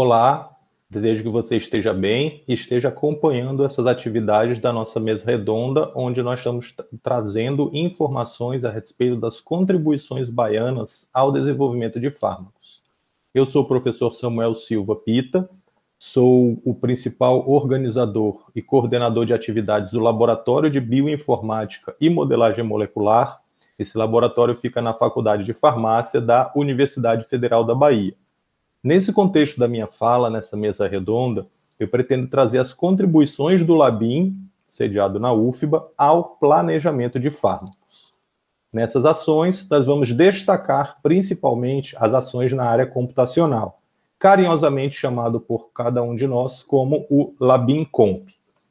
Olá, desejo que você esteja bem e esteja acompanhando essas atividades da nossa mesa redonda, onde nós estamos trazendo informações a respeito das contribuições baianas ao desenvolvimento de fármacos. Eu sou o professor Samuel Silva Pita, sou o principal organizador e coordenador de atividades do Laboratório de Bioinformática e Modelagem Molecular. Esse laboratório fica na Faculdade de Farmácia da Universidade Federal da Bahia. Nesse contexto da minha fala, nessa mesa redonda, eu pretendo trazer as contribuições do LABIM, sediado na UFBA, ao planejamento de fármacos. Nessas ações, nós vamos destacar principalmente as ações na área computacional, carinhosamente chamado por cada um de nós como o LABIM Comp.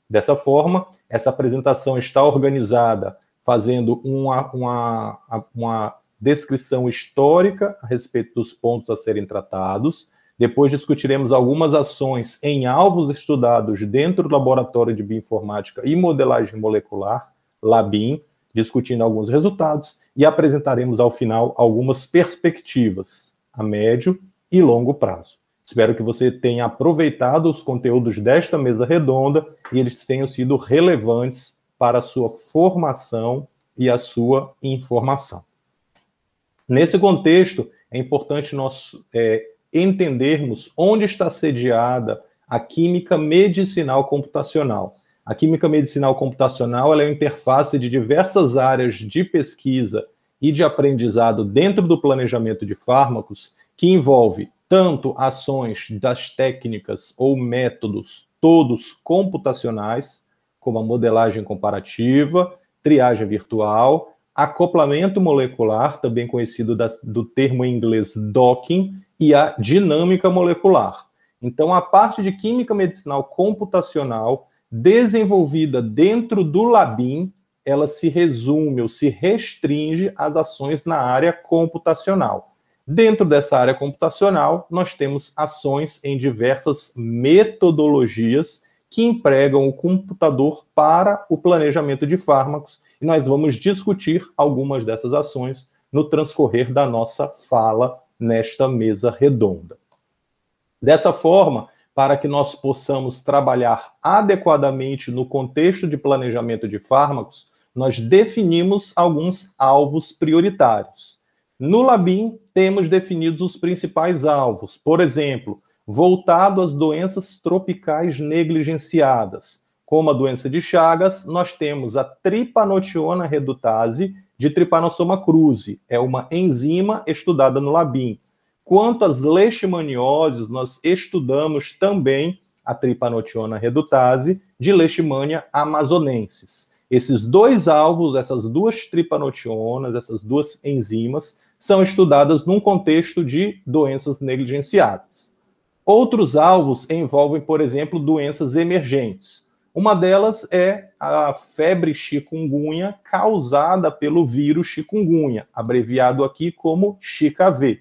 Dessa forma, essa apresentação está organizada fazendo uma descrição histórica a respeito dos pontos a serem tratados. Depois discutiremos algumas ações em alvos estudados dentro do Laboratório de Bioinformática e Modelagem Molecular, LABIM, discutindo alguns resultados, e apresentaremos ao final algumas perspectivas a médio e longo prazo. Espero que você tenha aproveitado os conteúdos desta mesa redonda e eles tenham sido relevantes para a sua formação e a sua informação. Nesse contexto, é importante nós entendermos onde está sediada a química medicinal computacional. A química medicinal computacional ela é a interface de diversas áreas de pesquisa e de aprendizado dentro do planejamento de fármacos, que envolve tanto ações das técnicas ou métodos, todos computacionais, como a modelagem comparativa, triagem virtual, acoplamento molecular, também conhecido do termo em inglês docking, e a dinâmica molecular. Então, a parte de química medicinal computacional, desenvolvida dentro do LABIM, ela se resume ou se restringe às ações na área computacional. Dentro dessa área computacional, nós temos ações em diversas metodologias que empregam o computador para o planejamento de fármacos, e nós vamos discutir algumas dessas ações no transcorrer da nossa fala nesta mesa redonda. Dessa forma, para que nós possamos trabalhar adequadamente no contexto de planejamento de fármacos, nós definimos alguns alvos prioritários. No LABIM, temos definidos os principais alvos, por exemplo, voltado às doenças tropicais negligenciadas. Como a doença de Chagas, nós temos a tripanotiona redutase de Trypanosoma cruzi. É uma enzima estudada no LABIM. Quanto às leishmanioses, nós estudamos também a tripanotiona redutase de Leishmania amazonensis. Esses dois alvos, essas duas tripanotionas, essas duas enzimas, são estudadas num contexto de doenças negligenciadas. Outros alvos envolvem, por exemplo, doenças emergentes. Uma delas é a febre chikungunya causada pelo vírus chikungunya, abreviado aqui como ChikaV.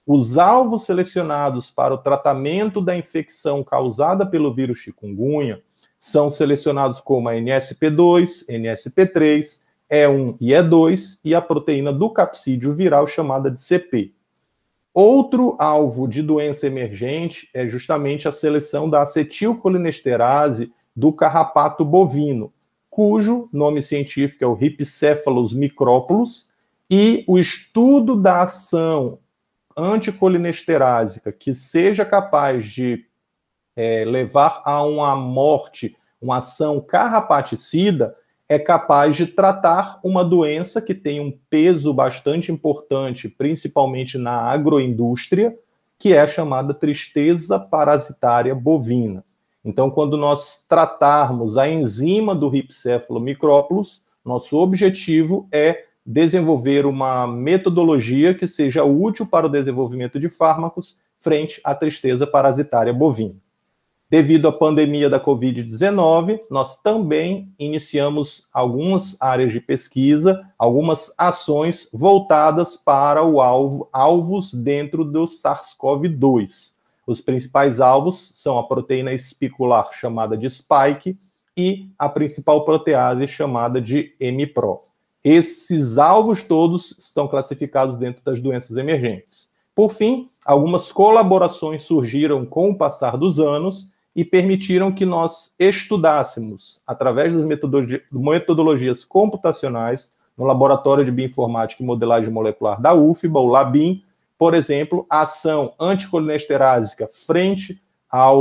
Os alvos selecionados para o tratamento da infecção causada pelo vírus chikungunya são selecionados como a NSP2, NSP3, E1 e E2 e a proteína do capsídeo viral chamada de CP. Outro alvo de doença emergente é justamente a seleção da acetilcolinesterase do carrapato bovino, cujo nome científico é o Rhipicephalus micrópolis, e o estudo da ação anticolinesterásica que seja capaz de levar a uma morte, uma ação carrapaticida, é capaz de tratar uma doença que tem um peso bastante importante, principalmente na agroindústria, que é a chamada tristeza parasitária bovina. Então, quando nós tratarmos a enzima do Rhipicephalus micrópolis, nosso objetivo é desenvolver uma metodologia que seja útil para o desenvolvimento de fármacos frente à tristeza parasitária bovina. Devido à pandemia da Covid-19, nós também iniciamos algumas áreas de pesquisa, algumas ações voltadas para alvos dentro do SARS-CoV-2. Os principais alvos são a proteína espicular chamada de spike e a principal protease chamada de MPRO. Esses alvos todos estão classificados dentro das doenças emergentes. Por fim, algumas colaborações surgiram com o passar dos anos e permitiram que nós estudássemos, através das metodologias computacionais, no Laboratório de Bioinformática e Modelagem Molecular da UFBA, o LABIM, por exemplo, a ação anticolinesterásica frente a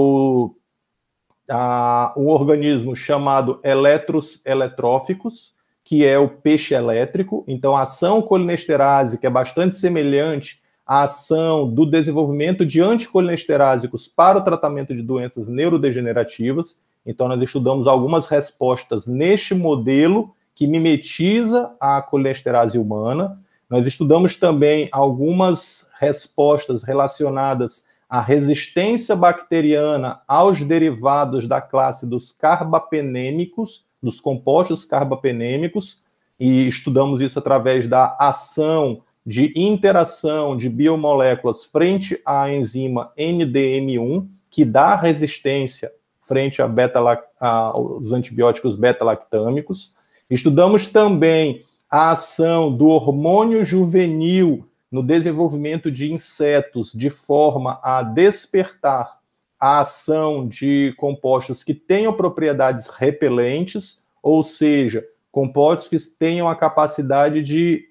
um organismo chamado elétrons eletróficos, que é o peixe elétrico. Então, a ação colinesterásica é bastante semelhante à ação do desenvolvimento de anticolinesteráticos para o tratamento de doenças neurodegenerativas. Então, nós estudamos algumas respostas neste modelo que mimetiza a colesterase humana. Nós estudamos também algumas respostas relacionadas à resistência bacteriana aos derivados da classe dos carbapenêmicos, dos compostos carbapenêmicos, e estudamos isso através da ação de interação de biomoléculas frente à enzima NDM1, que dá resistência frente aos antibióticos beta-lactâmicos. Estudamos também a ação do hormônio juvenil no desenvolvimento de insetos, de forma a despertar a ação de compostos que tenham propriedades repelentes, ou seja, compostos que tenham a capacidade de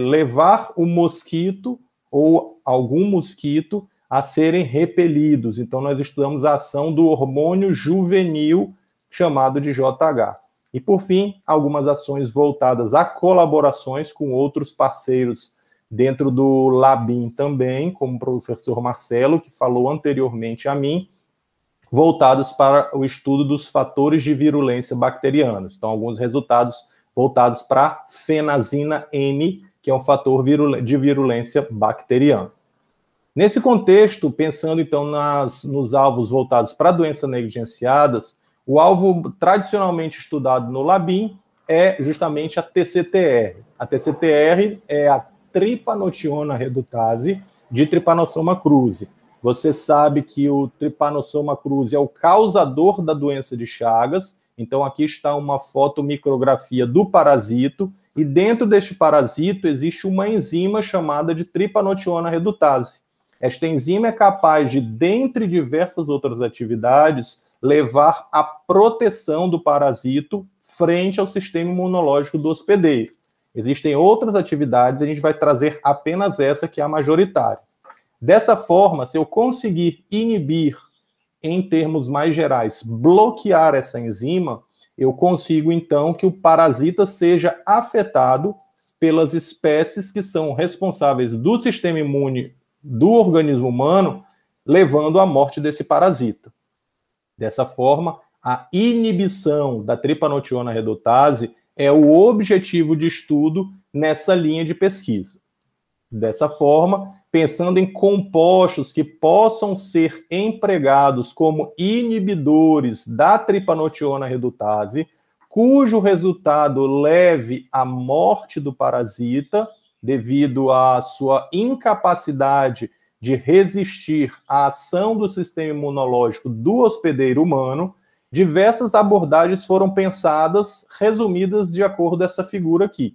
levar o mosquito ou algum mosquito a serem repelidos. Então, nós estudamos a ação do hormônio juvenil, chamado de JH. E, por fim, algumas ações voltadas a colaborações com outros parceiros dentro do LABIM também, como o professor Marcelo, que falou anteriormente a mim, voltados para o estudo dos fatores de virulência bacterianos. Então, alguns resultados voltados para fenazina N, que é um fator de virulência bacteriana. Nesse contexto, pensando então nos alvos voltados para doenças negligenciadas, o alvo tradicionalmente estudado no LABIM é justamente a TCTR. A TCTR é a tripanotiona redutase de Trypanosoma cruzi. Você sabe que o Trypanosoma cruzi é o causador da doença de Chagas. Então, aqui está uma fotomicrografia do parasito, e dentro deste parasito existe uma enzima chamada de tripanotiona redutase. Esta enzima é capaz de, dentre diversas outras atividades, levar à proteção do parasito frente ao sistema imunológico do hospedeiro. Existem outras atividades, a gente vai trazer apenas essa, que é a majoritária. Dessa forma, se eu conseguir inibir, em termos mais gerais, bloquear essa enzima, eu consigo, então, que o parasita seja afetado pelas espécies que são responsáveis do sistema imune do organismo humano, levando à morte desse parasita. Dessa forma, a inibição da tripanotiona redutase é o objetivo de estudo nessa linha de pesquisa. Dessa forma, pensando em compostos que possam ser empregados como inibidores da tripanotiona redutase, cujo resultado leve à morte do parasita, devido à sua incapacidade de resistir à ação do sistema imunológico do hospedeiro humano, diversas abordagens foram pensadas, resumidas de acordo com essa figura aqui.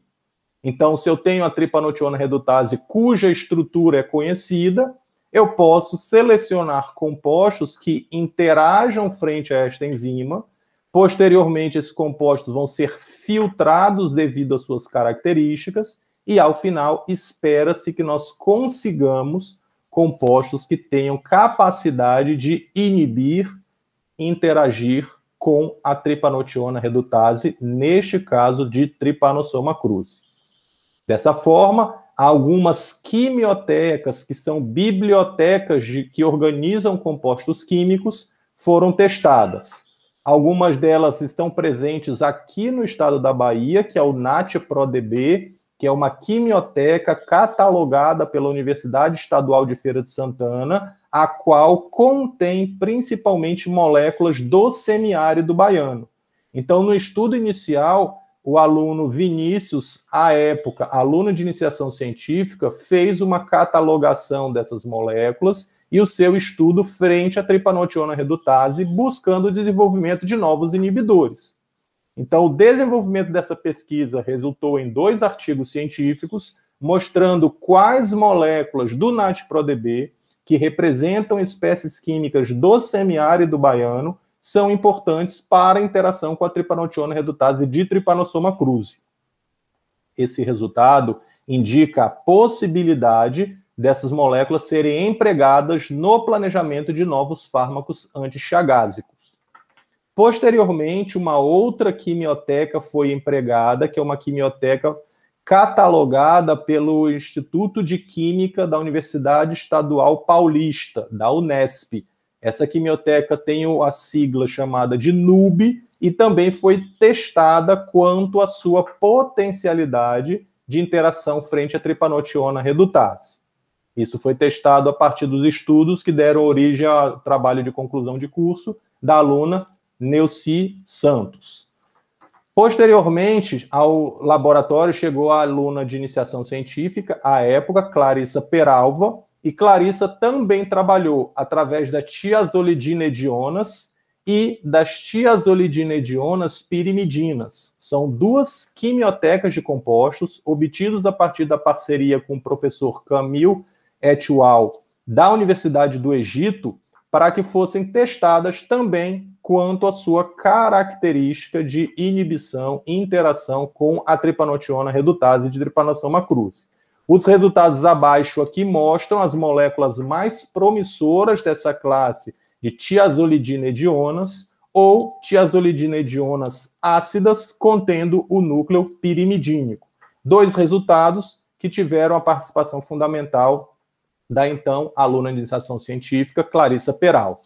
Então, se eu tenho a tripanotiona redutase cuja estrutura é conhecida, eu posso selecionar compostos que interajam frente a esta enzima. Posteriormente, esses compostos vão ser filtrados devido às suas características e, ao final, espera-se que nós consigamos compostos que tenham capacidade de inibir, interagir com a tripanotiona redutase, neste caso de Trypanosoma cruzi. Dessa forma, há algumas quimiotecas, que são bibliotecas que organizam compostos químicos, foram testadas. Algumas delas estão presentes aqui no estado da Bahia, que é o NAT-ProDB, que é uma quimioteca catalogada pela Universidade Estadual de Feira de Santana, a qual contém principalmente moléculas do semiárido baiano. Então, no estudo inicial, o aluno Vinícius, à época, aluno de iniciação científica, fez uma catalogação dessas moléculas e o seu estudo frente à tripanotiona redutase, buscando o desenvolvimento de novos inibidores. Então, o desenvolvimento dessa pesquisa resultou em 2 artigos científicos, mostrando quais moléculas do NAT-ProDB, que representam espécies químicas do semiárido baiano, são importantes para a interação com a tripanotiona redutase de Trypanosoma cruzi. Esse resultado indica a possibilidade dessas moléculas serem empregadas no planejamento de novos fármacos antichiagásicos. Posteriormente, uma outra quimioteca foi empregada, que é uma quimioteca catalogada pelo Instituto de Química da Universidade Estadual Paulista, da Unesp. Essa quimioteca tem a sigla chamada de NUB e também foi testada quanto à sua potencialidade de interação frente à tripanotiona redutase. Isso foi testado a partir dos estudos que deram origem ao trabalho de conclusão de curso da aluna Neuci Santos. Posteriormente, ao laboratório chegou a aluna de iniciação científica, à época, Clarissa Peralva, e Clarissa também trabalhou através da tiazolidinedionas e das tiazolidinedionas pirimidinas. São duas quimiotecas de compostos obtidos a partir da parceria com o professor Camille et al. Da Universidade do Egito, para que fossem testadas também quanto à sua característica de inibição e interação com a tripanotiona redutase de Trypanosoma cruzi. Os resultados abaixo aqui mostram as moléculas mais promissoras dessa classe de tiazolidinedionas ou tiazolidinedionas ácidas contendo o núcleo pirimidínico. Dois resultados que tiveram a participação fundamental da então aluna de iniciação científica Clarissa Peralva.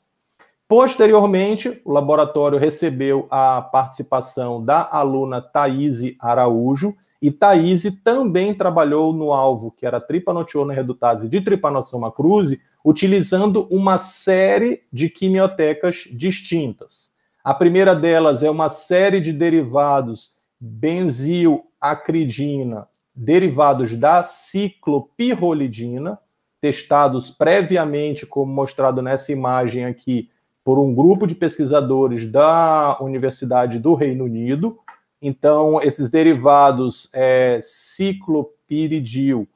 Posteriormente, o laboratório recebeu a participação da aluna Thaíse Araújo, e Thaíse também trabalhou no alvo, que era a tripanotiona redutase de Trypanosoma cruzi, utilizando uma série de quimiotecas distintas. A primeira delas é uma série de derivados benzilacridina, derivados da ciclopirrolidina, testados previamente, como mostrado nessa imagem aqui, por um grupo de pesquisadores da Universidade do Reino Unido. Então, esses derivados ciclopiridil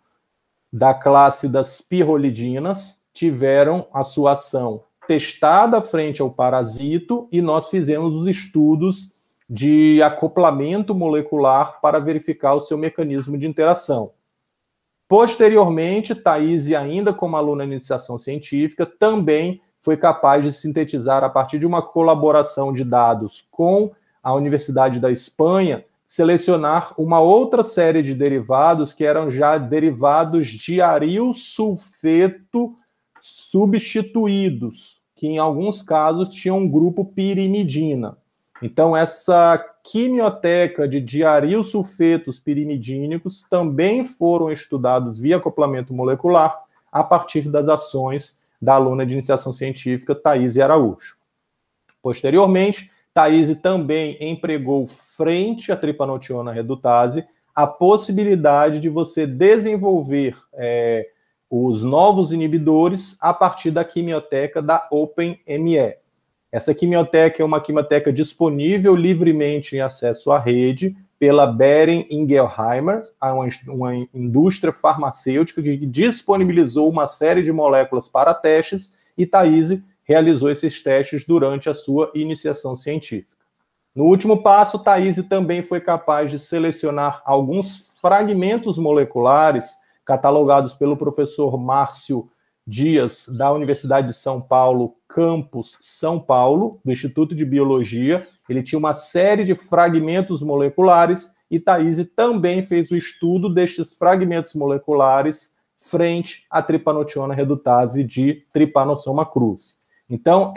da classe das pirrolidinas tiveram a sua ação testada frente ao parasito e nós fizemos os estudos de acoplamento molecular para verificar o seu mecanismo de interação. Posteriormente, Thaíse, ainda como aluna de iniciação científica, também foi capaz de sintetizar, a partir de uma colaboração de dados com a Universidade da Espanha, selecionar uma outra série de derivados que eram já derivados de aril sulfeto substituídos, que em alguns casos tinham um grupo pirimidina. Então, essa quimioteca de diaril sulfetos pirimidínicos também foram estudados via acoplamento molecular a partir das ações da aluna de iniciação científica Thaíse Araújo. Posteriormente, Thaíse também empregou frente à tripanotiona redutase a possibilidade de você desenvolver os novos inibidores a partir da quimioteca da OpenME. Essa quimioteca é uma quimioteca disponível livremente em acesso à rede pela Behring Ingelheimer, uma indústria farmacêutica que disponibilizou uma série de moléculas para testes e Thaíse realizou esses testes durante a sua iniciação científica. No último passo, Thaíse também foi capaz de selecionar alguns fragmentos moleculares catalogados pelo professor Márcio Dias, da Universidade de São Paulo, campus São Paulo, do Instituto de Biologia. Ele tinha uma série de fragmentos moleculares e Thaíse também fez o estudo destes fragmentos moleculares frente à tripanotiona redutase de Trypanosoma cruzi. Então,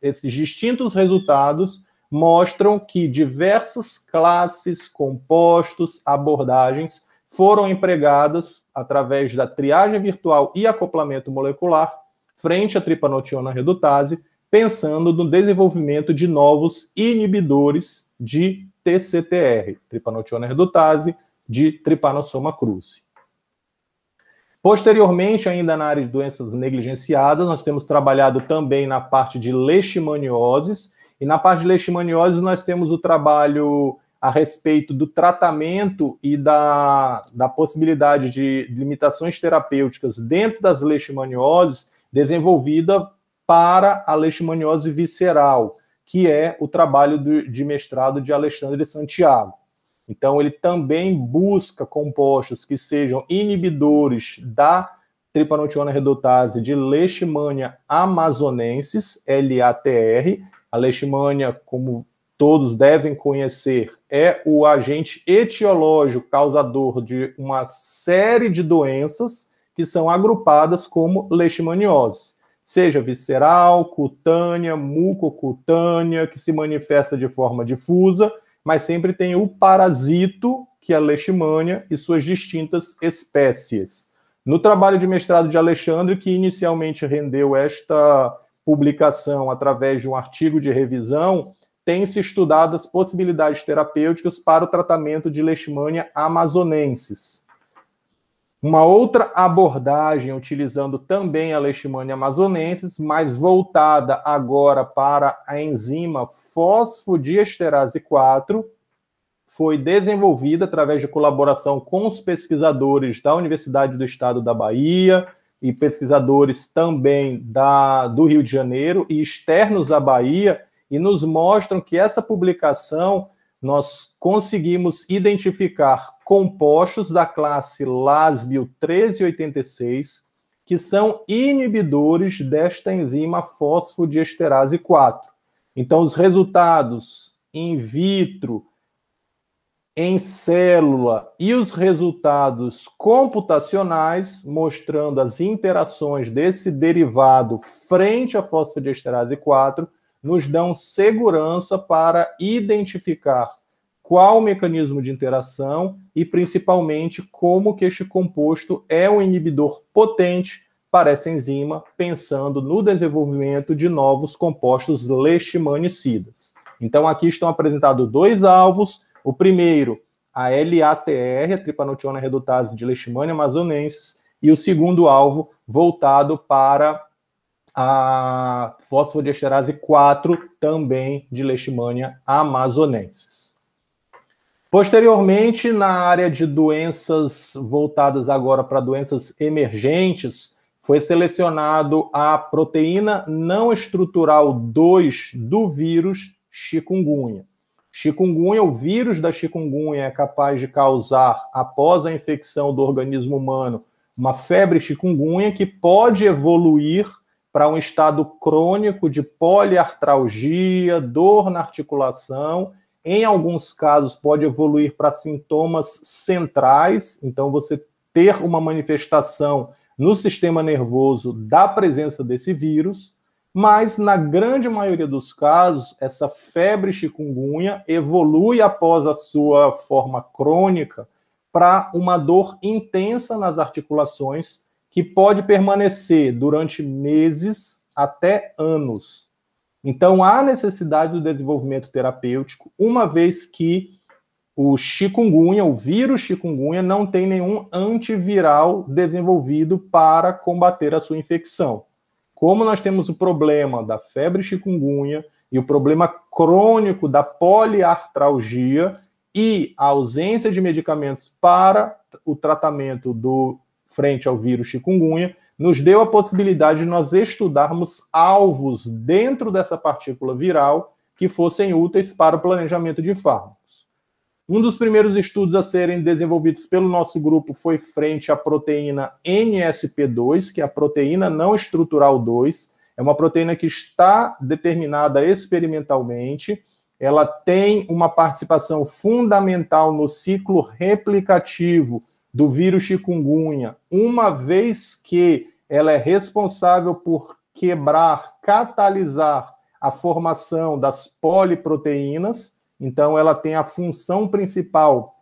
esses distintos resultados mostram que diversas classes, compostos, abordagens foram empregadas através da triagem virtual e acoplamento molecular frente à tripanotiona redutase, pensando no desenvolvimento de novos inibidores de TCTR, tripanotiona redutase de Trypanosoma cruzi. Posteriormente, ainda na área de doenças negligenciadas, nós temos trabalhado também na parte de leishmanioses, e na parte de leishmanioses nós temos o trabalho a respeito do tratamento e da possibilidade de limitações terapêuticas dentro das leishmanioses, desenvolvida para a leishmaniose visceral, que é o trabalho de mestrado de Alexandre Santiago. Então, ele também busca compostos que sejam inibidores da tripanotiona redutase de Leishmania amazonensis, LATR. A Leishmania, como todos devem conhecer, é o agente etiológico causador de uma série de doenças que são agrupadas como leishmaniose, seja visceral, cutânea, mucocutânea, que se manifesta de forma difusa, mas sempre tem o parasito, que é a leishmania, e suas distintas espécies. No trabalho de mestrado de Alexandre, que inicialmente rendeu esta publicação através de um artigo de revisão, tem-se estudado as possibilidades terapêuticas para o tratamento de Leishmania amazonensis. Uma outra abordagem, utilizando também a Leishmania amazonensis, mas voltada agora para a enzima fosfodiesterase 4, foi desenvolvida através de colaboração com os pesquisadores da Universidade do Estado da Bahia e pesquisadores também do Rio de Janeiro e externos à Bahia, e nos mostram que essa publicação nós conseguimos identificar compostos da classe Lasbio 1386 que são inibidores desta enzima fosfodiesterase 4. Então, os resultados in vitro, em célula e os resultados computacionais, mostrando as interações desse derivado frente à fosfodiesterase 4, nos dão segurança para identificar qual o mecanismo de interação e, principalmente, como que este composto é um inibidor potente para essa enzima, pensando no desenvolvimento de novos compostos leishmanicidas. Então, aqui estão apresentados dois alvos. O primeiro, a LATR, a tripanotiona redutase de Leishmania amazonensis, e o segundo alvo, voltado para a fosfodiesterase 4, também de Leishmania amazonensis. Posteriormente, na área de doenças voltadas agora para doenças emergentes, foi selecionado a proteína não estrutural 2 do vírus chikungunya. Chikungunya, o vírus da chikungunya é capaz de causar, após a infecção do organismo humano, uma febre chikungunya que pode evoluir para um estado crônico de poliartralgia, dor na articulação. Em alguns casos, pode evoluir para sintomas centrais, então você ter uma manifestação no sistema nervoso da presença desse vírus, mas na grande maioria dos casos, essa febre chikungunya evolui após a sua forma crônica para uma dor intensa nas articulações, que pode permanecer durante meses até anos. Então, há necessidade do desenvolvimento terapêutico, uma vez que o chikungunya, o vírus chikungunya, não tem nenhum antiviral desenvolvido para combater a sua infecção. Como nós temos o problema da febre chikungunya e o problema crônico da poliartralgia e a ausência de medicamentos para o tratamento frente ao vírus chikungunya, nos deu a possibilidade de nós estudarmos alvos dentro dessa partícula viral que fossem úteis para o planejamento de fármacos. Um dos primeiros estudos a serem desenvolvidos pelo nosso grupo foi frente à proteína NSP2, que é a proteína não estrutural 2. É uma proteína que está determinada experimentalmente. Ela tem uma participação fundamental no ciclo replicativo do vírus chikungunya, uma vez que ela é responsável por quebrar, catalisar a formação das poliproteínas. Então, ela tem a função principal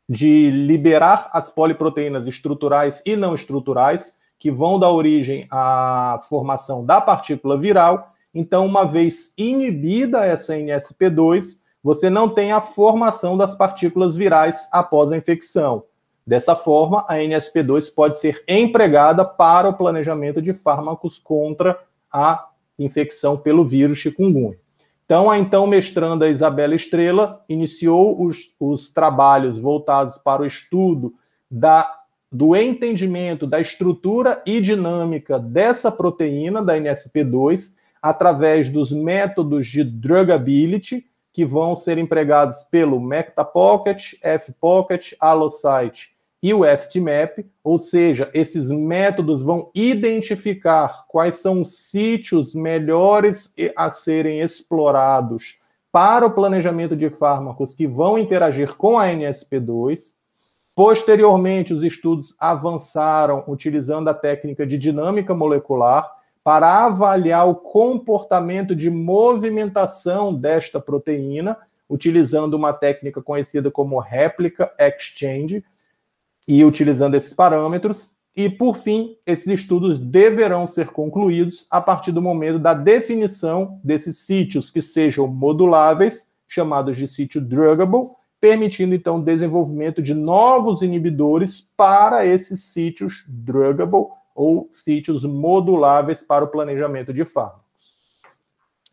de liberar as poliproteínas estruturais e não estruturais, que vão dar origem à formação da partícula viral. Então, uma vez inibida essa NSP2, você não tem a formação das partículas virais após a infecção. Dessa forma, a NSP2 pode ser empregada para o planejamento de fármacos contra a infecção pelo vírus chikungunya. Então, a então mestranda Isabela Estrela iniciou os trabalhos voltados para o estudo do entendimento da estrutura e dinâmica dessa proteína, da NSP2, através dos métodos de druggability, que vão ser empregados pelo MectaPocket, FPocket, AlloCyte e o FTMap, ou seja, esses métodos vão identificar quais são os sítios melhores a serem explorados para o planejamento de fármacos que vão interagir com a NSP2. Posteriormente, os estudos avançaram utilizando a técnica de dinâmica molecular para avaliar o comportamento de movimentação desta proteína, utilizando uma técnica conhecida como réplica exchange, e utilizando esses parâmetros. E, por fim, esses estudos deverão ser concluídos a partir do momento da definição desses sítios que sejam moduláveis, chamados de sítio druggable, permitindo, então, o desenvolvimento de novos inibidores para esses sítios druggable ou sítios moduláveis para o planejamento de fármacos.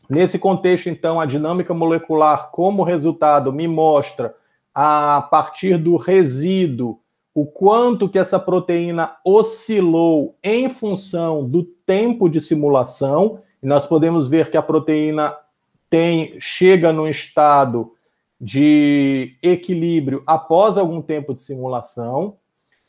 Nesse contexto, então, a dinâmica molecular, como resultado, me mostra, a partir do resíduo, o quanto que essa proteína oscilou em função do tempo de simulação. E nós podemos ver que a proteína chega num estado de equilíbrio após algum tempo de simulação.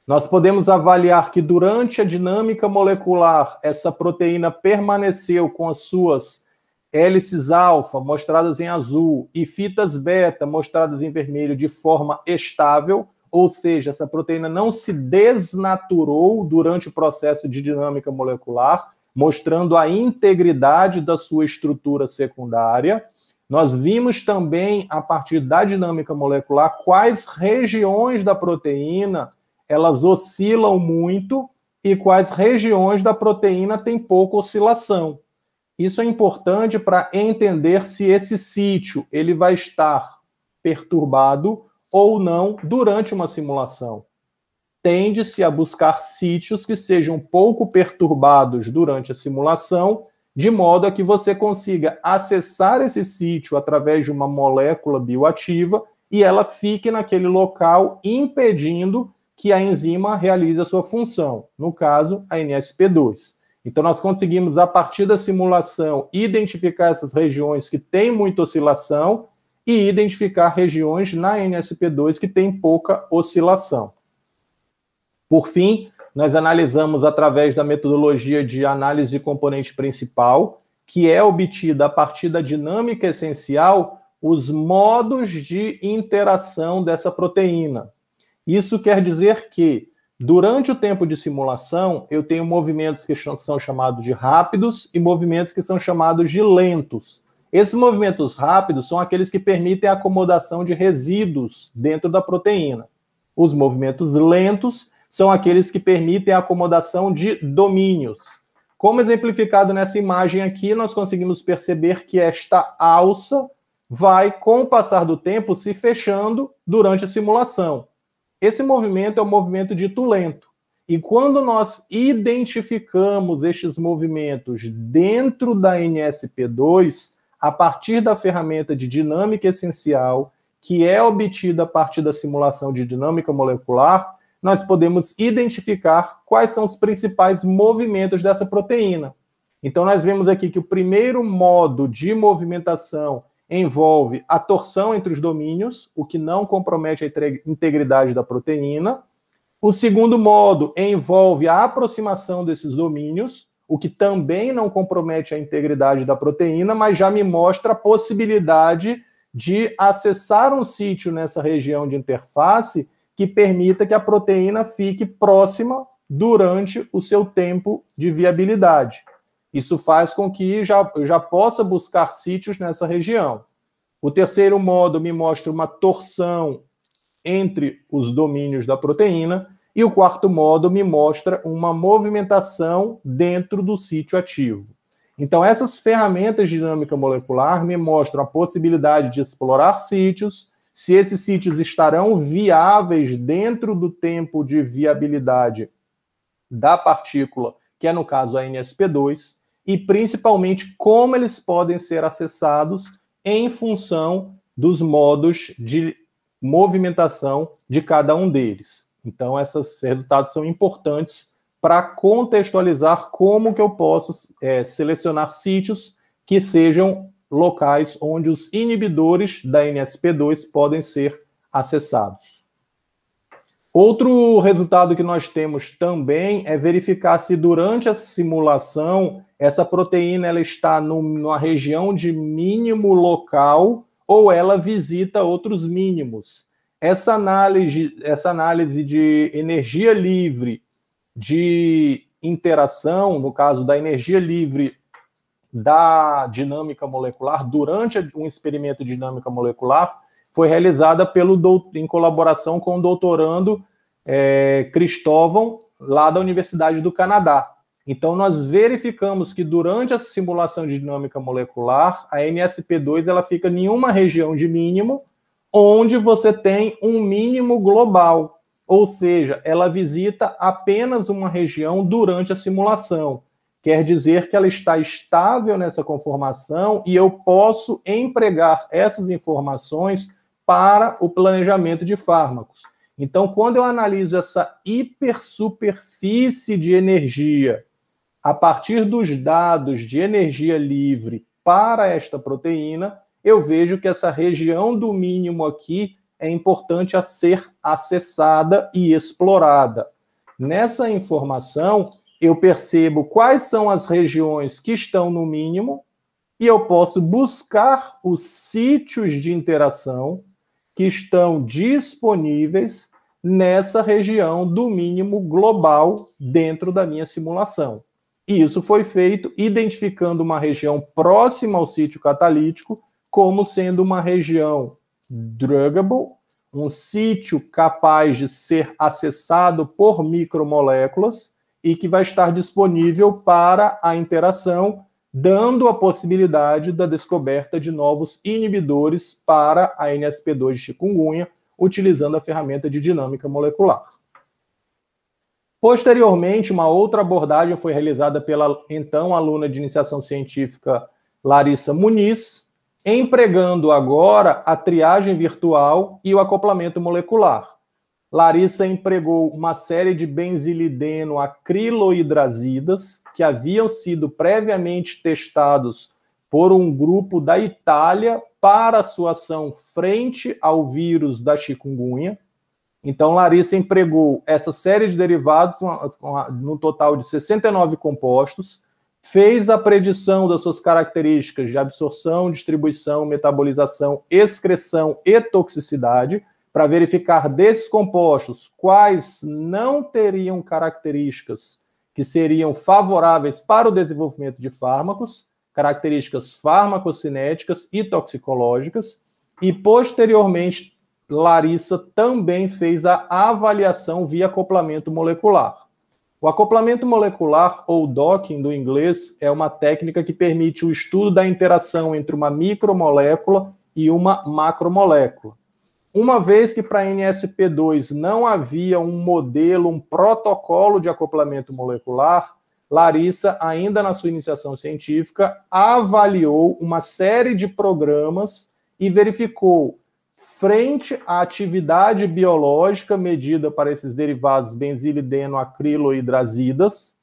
Nós podemos avaliar que durante a dinâmica molecular, essa proteína permaneceu com as suas hélices alfa, mostradas em azul, e fitas beta, mostradas em vermelho, de forma estável, ou seja, essa proteína não se desnaturou durante o processo de dinâmica molecular, mostrando a integridade da sua estrutura secundária. Nós vimos também, a partir da dinâmica molecular, quais regiões da proteína elas oscilam muito e quais regiões da proteína têm pouca oscilação. Isso é importante para entender se esse sítio ele vai estar perturbado ou não durante uma simulação. Tende-se a buscar sítios que sejam pouco perturbados durante a simulação, de modo a que você consiga acessar esse sítio através de uma molécula bioativa e ela fique naquele local, impedindo que a enzima realize a sua função, no caso, a NSP2. Então, nós conseguimos, a partir da simulação, identificar essas regiões que têm muita oscilação e identificar regiões na NSP2 que têm pouca oscilação. Por fim, nós analisamos através da metodologia de análise de componente principal, que é obtida a partir da dinâmica essencial, os modos de interação dessa proteína. Isso quer dizer que, durante o tempo de simulação, eu tenho movimentos que são chamados de rápidos e movimentos que são chamados de lentos. Esses movimentos rápidos são aqueles que permitem a acomodação de resíduos dentro da proteína. Os movimentos lentos são aqueles que permitem a acomodação de domínios. Como exemplificado nessa imagem aqui, nós conseguimos perceber que esta alça vai, com o passar do tempo, se fechando durante a simulação. Esse movimento é o movimento dito lento. E quando nós identificamos estes movimentos dentro da NSP2, a partir da ferramenta de dinâmica essencial, que é obtida a partir da simulação de dinâmica molecular, nós podemos identificar quais são os principais movimentos dessa proteína. Então, nós vemos aqui que o primeiro modo de movimentação envolve a torção entre os domínios, o que não compromete a integridade da proteína. O segundo modo envolve a aproximação desses domínios, o que também não compromete a integridade da proteína, mas já me mostra a possibilidade de acessar um sítio nessa região de interface que permita que a proteína fique próxima durante o seu tempo de viabilidade. Isso faz com que eu já possa buscar sítios nessa região. O terceiro modo me mostra uma torção entre os domínios da proteína, e o quarto modo me mostra uma movimentação dentro do sítio ativo. Então, essas ferramentas de dinâmica molecular me mostram a possibilidade de explorar sítios, se esses sítios estarão viáveis dentro do tempo de viabilidade da partícula, que é, no caso, a NSP2, e principalmente como eles podem ser acessados em função dos modos de movimentação de cada um deles. Então, esses resultados são importantes para contextualizar como que eu posso selecionar sítios que sejam locais onde os inibidores da NSP2 podem ser acessados. Outro resultado que nós temos também é verificar se durante a simulação essa proteína ela está numa região de mínimo local ou ela visita outros mínimos. Essa análise de energia livre de interação, no caso da energia livre da dinâmica molecular, durante um experimento de dinâmica molecular, foi realizada em colaboração com o doutorando Cristóvão, lá da Universidade do Canadá. Então, nós verificamos que durante a simulação de dinâmica molecular, a NSP2 ela fica em uma região de mínimo, onde você tem um mínimo global, ou seja, ela visita apenas uma região durante a simulação. Quer dizer que ela está estável nessa conformação e eu posso empregar essas informações para o planejamento de fármacos. Então, quando eu analiso essa hipersuperfície de energia a partir dos dados de energia livre para esta proteína, eu vejo que essa região do mínimo aqui é importante a ser acessada e explorada. Nessa informação, eu percebo quais são as regiões que estão no mínimo e eu posso buscar os sítios de interação que estão disponíveis nessa região do mínimo global dentro da minha simulação. E isso foi feito identificando uma região próxima ao sítio catalítico como sendo uma região druggable, um sítio capaz de ser acessado por micromoléculas e que vai estar disponível para a interação, dando a possibilidade da descoberta de novos inibidores para a NSP2 de chikungunya, utilizando a ferramenta de dinâmica molecular. Posteriormente, uma outra abordagem foi realizada pela então aluna de iniciação científica Larissa Muniz, empregando agora a triagem virtual e o acoplamento molecular. Larissa empregou uma série de benzilideno acrilohidrazidas que haviam sido previamente testados por um grupo da Itália para sua ação frente ao vírus da chikungunya. Então, Larissa empregou essa série de derivados, no total de 69 compostos, fez a predição das suas características de absorção, distribuição, metabolização, excreção e toxicidade, para verificar desses compostos quais não teriam características que seriam favoráveis para o desenvolvimento de fármacos, características farmacocinéticas e toxicológicas, e posteriormente Larissa também fez a avaliação via acoplamento molecular. O acoplamento molecular, ou docking do inglês, é uma técnica que permite o estudo da interação entre uma micromolécula e uma macromolécula. Uma vez que para a NSP2 não havia um modelo, um protocolo de acoplamento molecular, Larissa, ainda na sua iniciação científica, avaliou uma série de programas e verificou, frente à atividade biológica medida para esses derivados benzilideno acrilohidrazidas,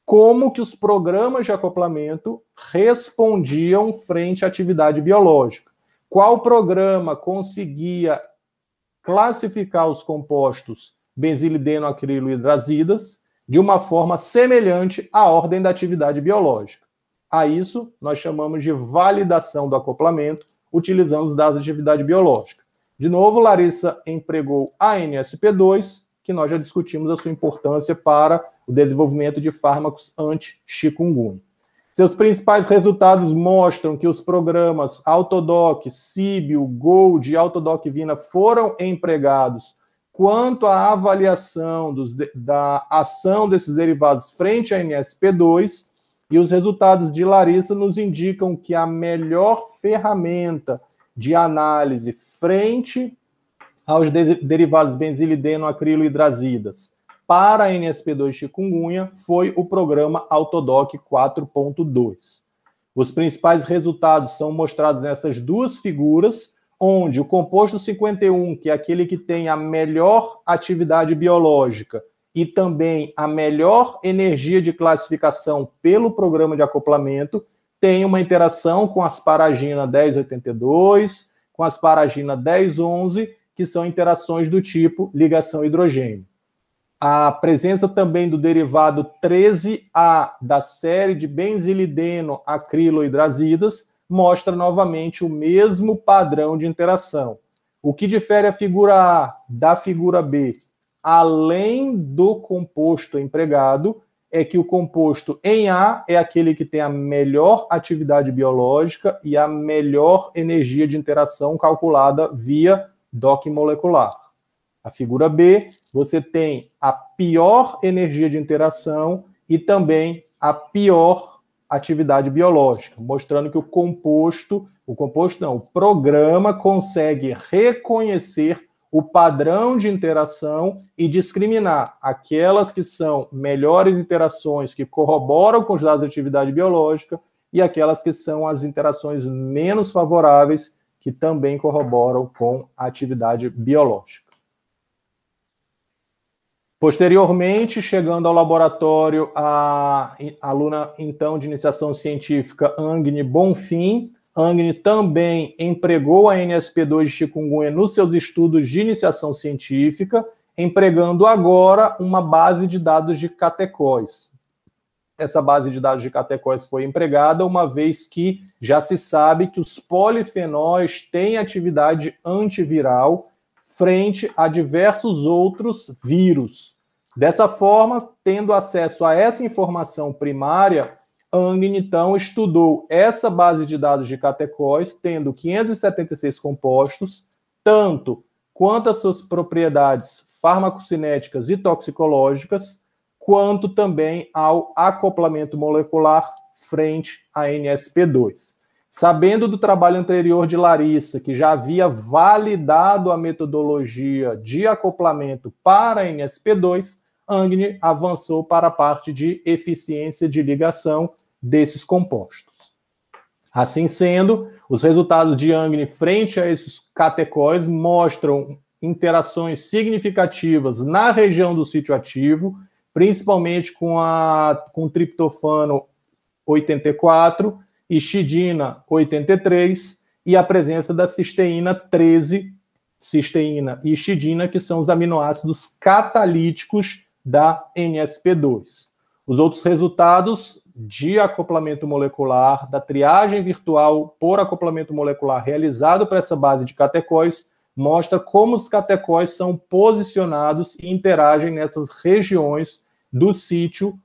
como que os programas de acoplamento respondiam frente à atividade biológica. Qual programa conseguia classificar os compostos benzilideno acrilohidrazidas de uma forma semelhante à ordem da atividade biológica? A isso nós chamamos de validação do acoplamento, utilizando os dados de atividade biológica. De novo, Larissa empregou a NSP2, que nós já discutimos a sua importância para o desenvolvimento de fármacos anti-chikungunya. Seus principais resultados mostram que os programas Autodoc, Síbio, Gold e Autodoc Vina foram empregados quanto à avaliação da ação desses derivados frente à NSP2, e os resultados de Larissa nos indicam que a melhor ferramenta de análise frente aos derivados benzilideno acrilohidrazidas para a NSP2 chikungunya foi o programa Autodoc 4.2. Os principais resultados são mostrados nessas duas figuras, onde o composto 51, que é aquele que tem a melhor atividade biológica e também a melhor energia de classificação pelo programa de acoplamento, tem uma interação com asparagina 1082, com asparagina 1011, que são interações do tipo ligação hidrogênio. A presença também do derivado 13A da série de benzilideno acrilohidrazidas mostra novamente o mesmo padrão de interação. O que difere a figura A da figura B, além do composto empregado, é que o composto em A é aquele que tem a melhor atividade biológica e a melhor energia de interação calculada via docking molecular. A figura B, você tem a pior energia de interação e também a pior atividade biológica, mostrando que o programa consegue reconhecer o padrão de interação e discriminar aquelas que são melhores interações que corroboram com os dados de atividade biológica e aquelas que são as interações menos favoráveis que também corroboram com a atividade biológica. Posteriormente, chegando ao laboratório, a aluna, então, de iniciação científica, Agne Bonfim. Agne também empregou a NSP2 de chikungunya nos seus estudos de iniciação científica, empregando agora uma base de dados de catecóis. Essa base de dados de catecóis foi empregada uma vez que já se sabe que os polifenóis têm atividade antiviral frente a diversos outros vírus. Dessa forma, tendo acesso a essa informação primária, Agne, então, estudou essa base de dados de catecóis, tendo 576 compostos, tanto quanto as suas propriedades farmacocinéticas e toxicológicas, quanto também ao acoplamento molecular frente à NSP2. Sabendo do trabalho anterior de Larissa, que já havia validado a metodologia de acoplamento para a NSP2, Agne avançou para a parte de eficiência de ligação desses compostos. Assim sendo, os resultados de Agne frente a esses catecóis mostram interações significativas na região do sítio ativo, principalmente com triptofano 84, histidina 83 e a presença da cisteína 13, cisteína e histidina, que são os aminoácidos catalíticos da NSP2. Os outros resultados de acoplamento molecular, da triagem virtual por acoplamento molecular realizado para essa base de catecóis, mostra como os catecóis são posicionados e interagem nessas regiões do sítio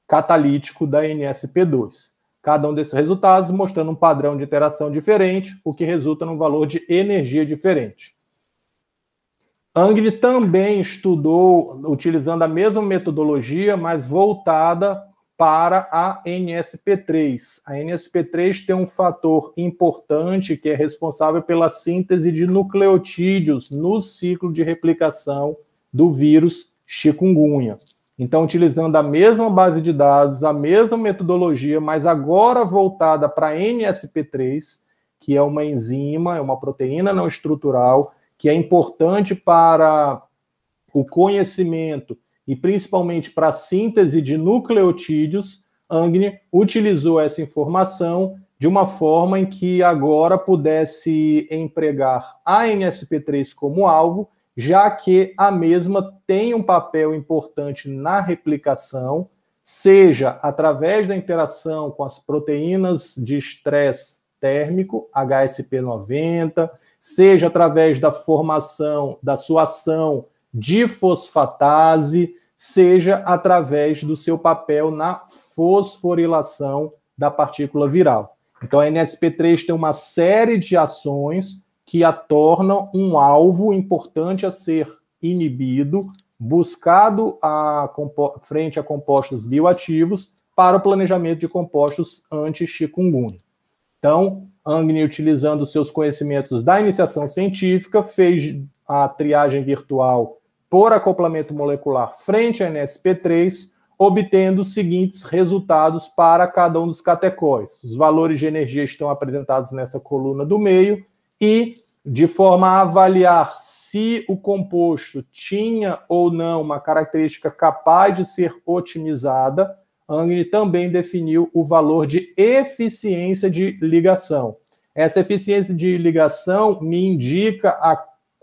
catalítico da NSP2. Cada um desses resultados mostrando um padrão de interação diferente, o que resulta num valor de energia diferente. Agne também estudou, utilizando a mesma metodologia, mas voltada para a NSP3. A NSP3 tem um fator importante que é responsável pela síntese de nucleotídeos no ciclo de replicação do vírus chikungunya. Então, utilizando a mesma base de dados, a mesma metodologia, mas agora voltada para a NSP3, que é uma enzima, é uma proteína não estrutural, que é importante para o conhecimento e principalmente para a síntese de nucleotídeos, Agne utilizou essa informação de uma forma em que agora pudesse empregar a NSP3 como alvo, já que a mesma tem um papel importante na replicação, seja através da interação com as proteínas de estresse térmico, HSP90, seja através da formação da sua ação de fosfatase, seja através do seu papel na fosforilação da partícula viral. Então, a NSP3 tem uma série de ações que a tornam um alvo importante a ser inibido, buscado frente a compostos bioativos para o planejamento de compostos anti-chikungunya. Então, Agne, utilizando seus conhecimentos da iniciação científica, fez a triagem virtual por acoplamento molecular frente à NSP3, obtendo os seguintes resultados para cada um dos catecóis. Os valores de energia estão apresentados nessa coluna do meio e, de forma a avaliar se o composto tinha ou não uma característica capaz de ser otimizada, Angne também definiu o valor de eficiência de ligação. Essa eficiência de ligação me indica a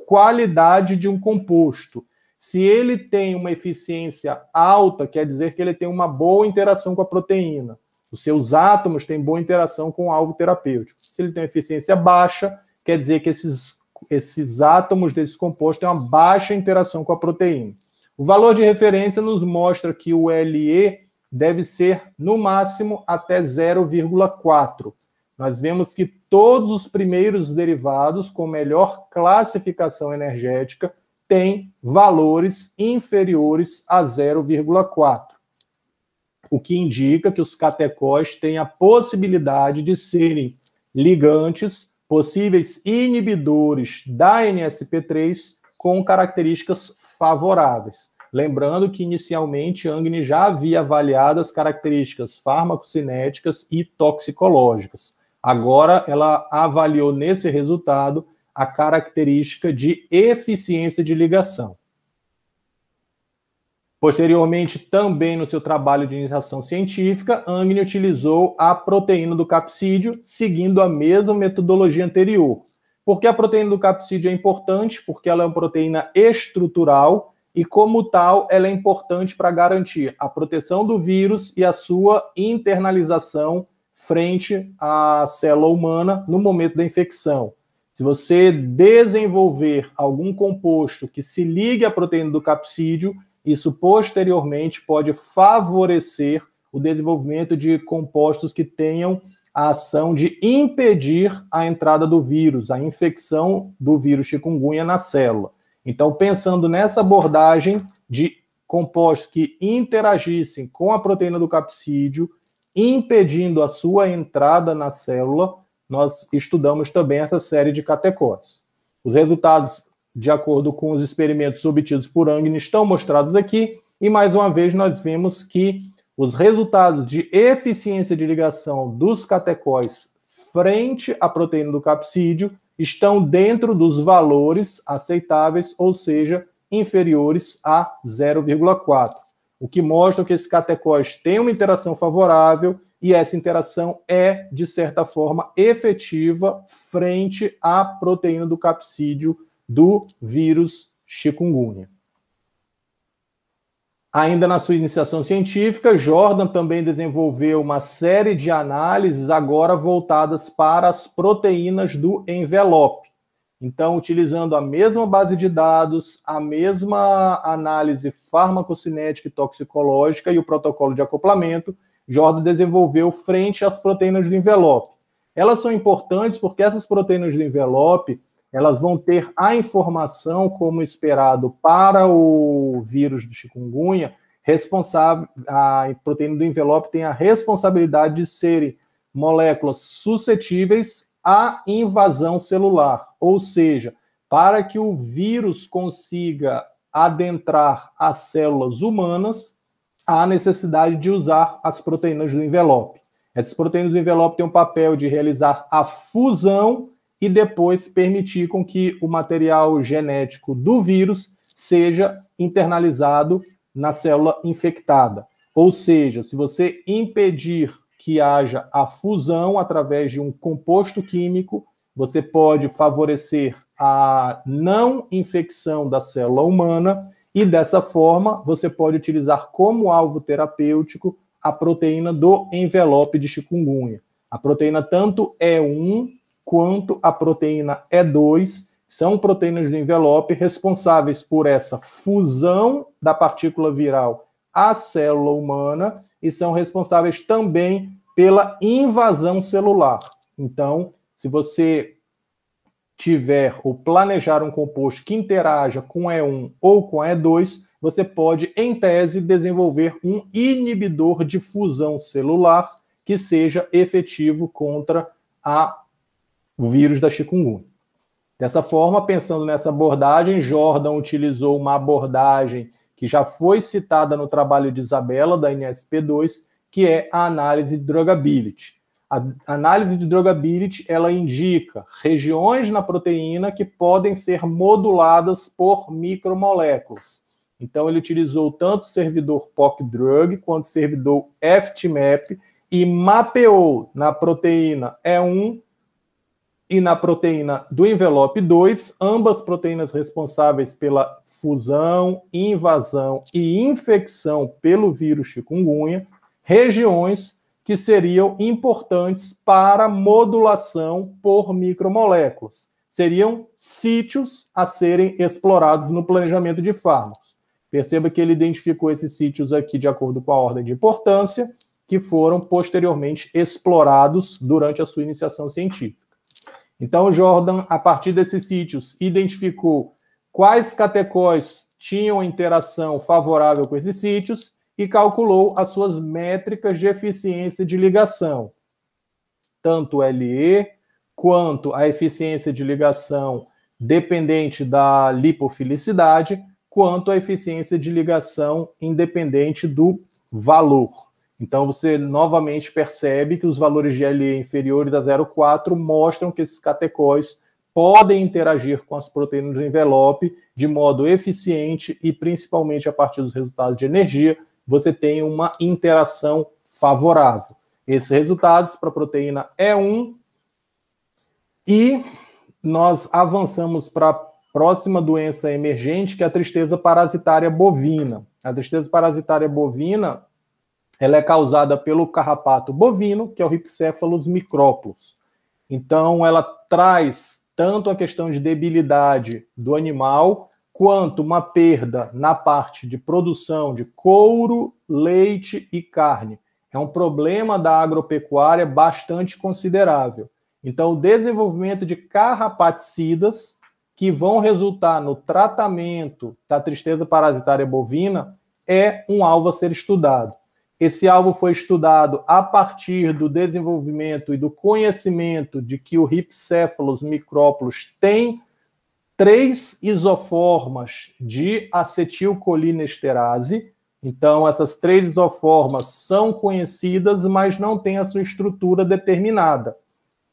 qualidade de um composto. Se ele tem uma eficiência alta, quer dizer que ele tem uma boa interação com a proteína. Os seus átomos têm boa interação com o alvo terapêutico. Se ele tem uma eficiência baixa, quer dizer que esses átomos desse composto têm uma baixa interação com a proteína. O valor de referência nos mostra que o LE deve ser, no máximo, até 0,4. Nós vemos que todos os primeiros derivados com melhor classificação energética têm valores inferiores a 0,4, o que indica que os catecóis têm a possibilidade de serem ligantes, possíveis inibidores da NSP3 com características favoráveis. Lembrando que, inicialmente, Angne já havia avaliado as características farmacocinéticas e toxicológicas. Agora, ela avaliou nesse resultado a característica de eficiência de ligação. Posteriormente, também no seu trabalho de iniciação científica, Angne utilizou a proteína do capsídeo, seguindo a mesma metodologia anterior. Por que a proteína do capsídeo é importante? Porque ela é uma proteína estrutural e, como tal, ela é importante para garantir a proteção do vírus e a sua internalização frente à célula humana no momento da infecção. Se você desenvolver algum composto que se ligue à proteína do capsídeo, isso posteriormente pode favorecer o desenvolvimento de compostos que tenham a ação de impedir a entrada do vírus, a infecção do vírus chikungunya na célula. Então, pensando nessa abordagem de compostos que interagissem com a proteína do capsídeo, impedindo a sua entrada na célula, nós estudamos também essa série de catecóis. Os resultados, de acordo com os experimentos obtidos por Angne, estão mostrados aqui, e mais uma vez nós vemos que os resultados de eficiência de ligação dos catecóis frente à proteína do capsídeo estão dentro dos valores aceitáveis, ou seja, inferiores a 0,4, o que mostra que esses catecóis têm uma interação favorável e essa interação é, de certa forma, efetiva frente à proteína do capsídeo do vírus chikungunya. Ainda na sua iniciação científica, Jordan também desenvolveu uma série de análises agora voltadas para as proteínas do envelope. Então, utilizando a mesma base de dados, a mesma análise farmacocinética e toxicológica e o protocolo de acoplamento, Jordan desenvolveu frente às proteínas do envelope. Elas são importantes porque essas proteínas do envelope, elas vão ter a informação, como esperado para o vírus do chikungunya, a proteína do envelope tem a responsabilidade de serem moléculas suscetíveis à invasão celular, ou seja, para que o vírus consiga adentrar as células humanas, há necessidade de usar as proteínas do envelope. Essas proteínas do envelope têm o papel de realizar a fusão e depois permitir com que o material genético do vírus seja internalizado na célula infectada. Ou seja, se você impedir que haja a fusão através de um composto químico, você pode favorecer a não infecção da célula humana e, dessa forma, você pode utilizar como alvo terapêutico a proteína do envelope de chikungunya. A proteína tanto E1 quanto a proteína E2 são proteínas do envelope responsáveis por essa fusão da partícula viral à célula humana e são responsáveis também pela invasão celular. Então, se você tiver ou planejar um composto que interaja com E1 ou com E2, você pode, em tese, desenvolver um inibidor de fusão celular que seja efetivo contra o vírus da chikungunya. Dessa forma, pensando nessa abordagem, Jordan utilizou uma abordagem que já foi citada no trabalho de Isabela, da NSP2, que é a análise de drugability. A análise de drugability, ela indica regiões na proteína que podem ser moduladas por micromoléculas. Então, ele utilizou tanto o servidor PocDrug quanto o servidor FTMap e mapeou na proteína E1 e na proteína do envelope 2, ambas proteínas responsáveis pela fusão, invasão e infecção pelo vírus chikungunya, regiões que seriam importantes para modulação por micromoléculas. Seriam sítios a serem explorados no planejamento de fármacos. Perceba que ele identificou esses sítios aqui de acordo com a ordem de importância, que foram posteriormente explorados durante a sua iniciação científica. Então, Jordan, a partir desses sítios, identificou quais catecóis tinham interação favorável com esses sítios e calculou as suas métricas de eficiência de ligação, tanto o LE quanto a eficiência de ligação dependente da lipofilicidade, quanto a eficiência de ligação independente do valor. Então, você novamente percebe que os valores de LE inferiores a 0,4 mostram que esses catecóis podem interagir com as proteínas do envelope de modo eficiente e, principalmente, a partir dos resultados de energia, você tem uma interação favorável. Esses resultados para a proteína E1 e nós avançamos para a próxima doença emergente, que é a tristeza parasitária bovina. A tristeza parasitária bovina ela é causada pelo carrapato bovino, que é o Rhipicephalus micrópolis. Então, ela traz tanto a questão de debilidade do animal, quanto uma perda na parte de produção de couro, leite e carne. É um problema da agropecuária bastante considerável. Então, o desenvolvimento de carrapaticidas, que vão resultar no tratamento da tristeza parasitária bovina, é um alvo a ser estudado. Esse alvo foi estudado a partir do desenvolvimento e do conhecimento de que o Rhipicephalus micrópolis tem 3 isoformas de acetilcolinesterase. Então, essas 3 isoformas são conhecidas, mas não têm a sua estrutura determinada.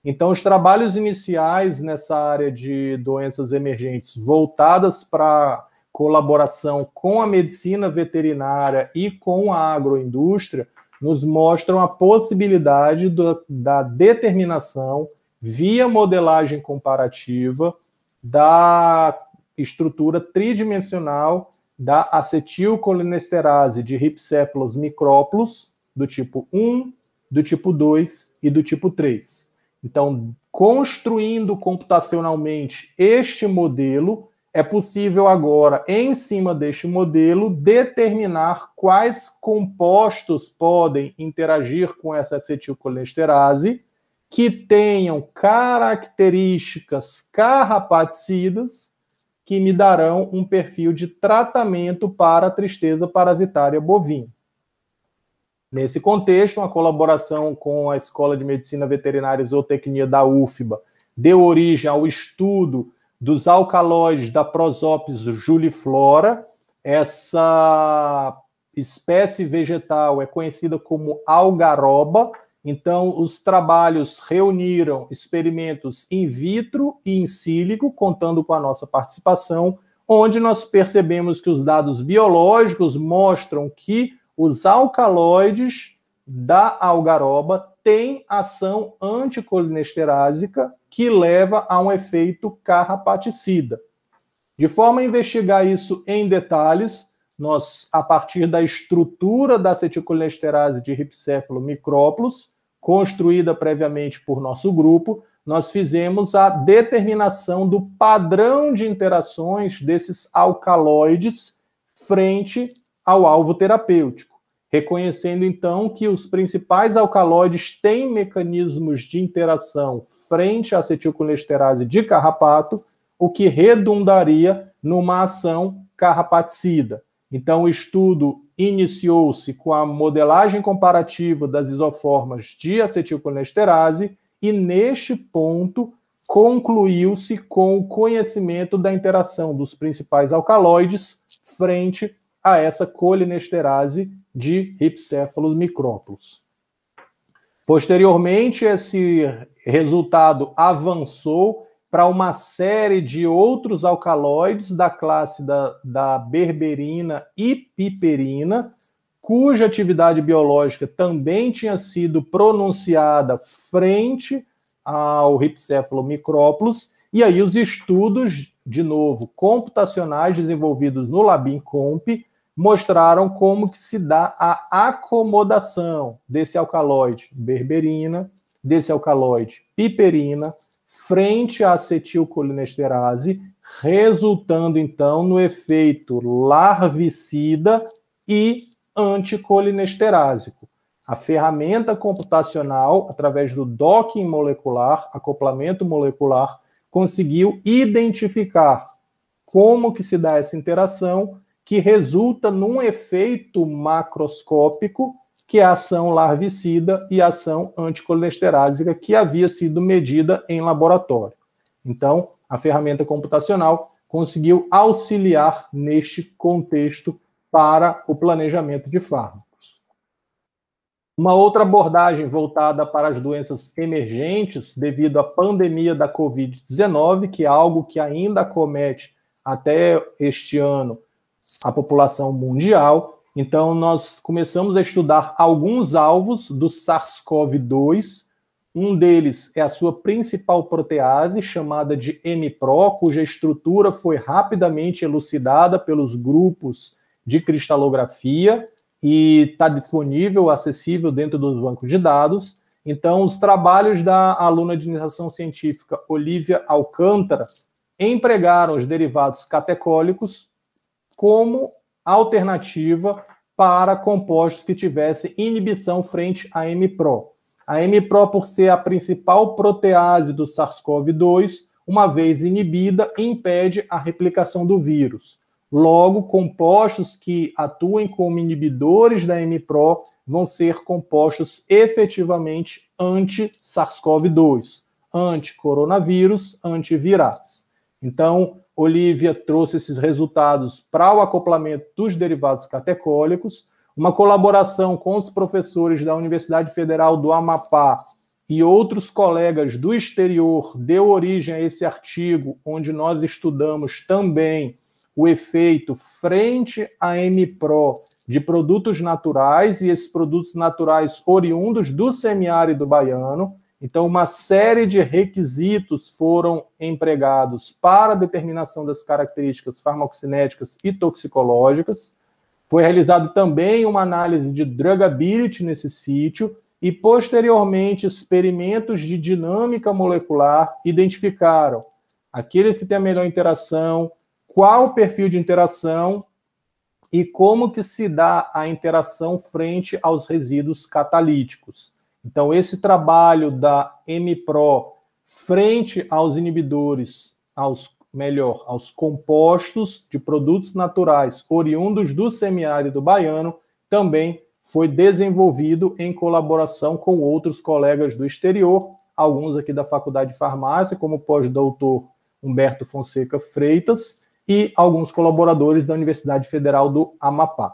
Então, os trabalhos iniciais nessa área de doenças emergentes voltadas para colaboração com a medicina veterinária e com a agroindústria nos mostram a possibilidade da determinação via modelagem comparativa da estrutura tridimensional da acetilcolinesterase de Rhipicephalus micrópolis, do tipo 1, do tipo 2 e do tipo 3. Então, construindo computacionalmente este modelo, é possível agora, em cima deste modelo, determinar quais compostos podem interagir com essa acetilcolinesterase que tenham características carrapaticidas que me darão um perfil de tratamento para a tristeza parasitária bovina. Nesse contexto, uma colaboração com a Escola de Medicina Veterinária e Zootecnia da UFBA deu origem ao estudo dos alcaloides da Prosopis juliflora. Essa espécie vegetal é conhecida como algaroba. Então, os trabalhos reuniram experimentos in vitro e in silico, contando com a nossa participação, onde nós percebemos que os dados biológicos mostram que os alcaloides da algaroba têm ação anticolinesterásica que leva a um efeito carrapaticida. De forma a investigar isso em detalhes, nós, a partir da estrutura da acetilcolinesterase de Rhipicephalus micrópolis, construída previamente por nosso grupo, nós fizemos a determinação do padrão de interações desses alcaloides frente ao alvo terapêutico, reconhecendo então que os principais alcaloides têm mecanismos de interação frente à acetilcolinesterase de carrapato, o que redundaria numa ação carrapaticida. Então, o estudo iniciou-se com a modelagem comparativa das isoformas de acetilcolinesterase e, neste ponto, concluiu-se com o conhecimento da interação dos principais alcaloides frente a essa colinesterase de Rhipicephalus micrópolis. Posteriormente, esse resultado avançou para uma série de outros alcaloides da classe da berberina e piperina, cuja atividade biológica também tinha sido pronunciada frente ao Rhipicephalus micrópolis, e aí os estudos, de novo, computacionais desenvolvidos no LabinComp, mostraram como que se dá a acomodação desse alcaloide berberina, desse alcaloide piperina, frente à acetilcolinesterase, resultando, então, no efeito larvicida e anticolineesterásico. A ferramenta computacional, através do docking molecular, acoplamento molecular, conseguiu identificar como que se dá essa interação, que resulta num efeito macroscópico, que é a ação larvicida e a ação anticolineesterásica, que havia sido medida em laboratório. Então, a ferramenta computacional conseguiu auxiliar neste contexto para o planejamento de fármacos. Uma outra abordagem voltada para as doenças emergentes devido à pandemia da Covid-19, que é algo que ainda acomete até este ano a população mundial. Então, nós começamos a estudar alguns alvos do SARS-CoV-2. Um deles é a sua principal protease, chamada de MPRO, cuja estrutura foi rapidamente elucidada pelos grupos de cristalografia e está disponível, acessível dentro dos bancos de dados. Então, os trabalhos da aluna de iniciação científica Olivia Alcântara empregaram os derivados catecólicos como alternativa para compostos que tivessem inibição frente à MPRO. A MPRO, por ser a principal protease do SARS-CoV-2, uma vez inibida, impede a replicação do vírus. Logo, compostos que atuem como inibidores da MPRO vão ser compostos efetivamente anti-SARS-CoV-2, anti-coronavírus, antivirais. Então, Olivia trouxe esses resultados para o acoplamento dos derivados catecólicos, uma colaboração com os professores da Universidade Federal do Amapá e outros colegas do exterior deu origem a esse artigo, onde nós estudamos também o efeito frente à MPRO de produtos naturais, e esses produtos naturais oriundos do semiárido baiano. Então, uma série de requisitos foram empregados para a determinação das características farmacocinéticas e toxicológicas. Foi realizado também uma análise de drugability nesse sítio e, posteriormente, experimentos de dinâmica molecular identificaram aqueles que têm a melhor interação, qual o perfil de interação e como que se dá a interação frente aos resíduos catalíticos. Então, esse trabalho da MPRO frente aos inibidores, aos compostos de produtos naturais oriundos do semiárido baiano, também foi desenvolvido em colaboração com outros colegas do exterior, alguns aqui da Faculdade de Farmácia, como o pós-doutor Humberto Fonseca Freitas, e alguns colaboradores da Universidade Federal do Amapá.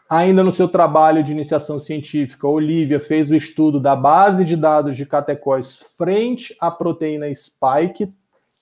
Ainda no seu trabalho de iniciação científica, Olivia fez o estudo da base de dados de catecóis frente à proteína spike,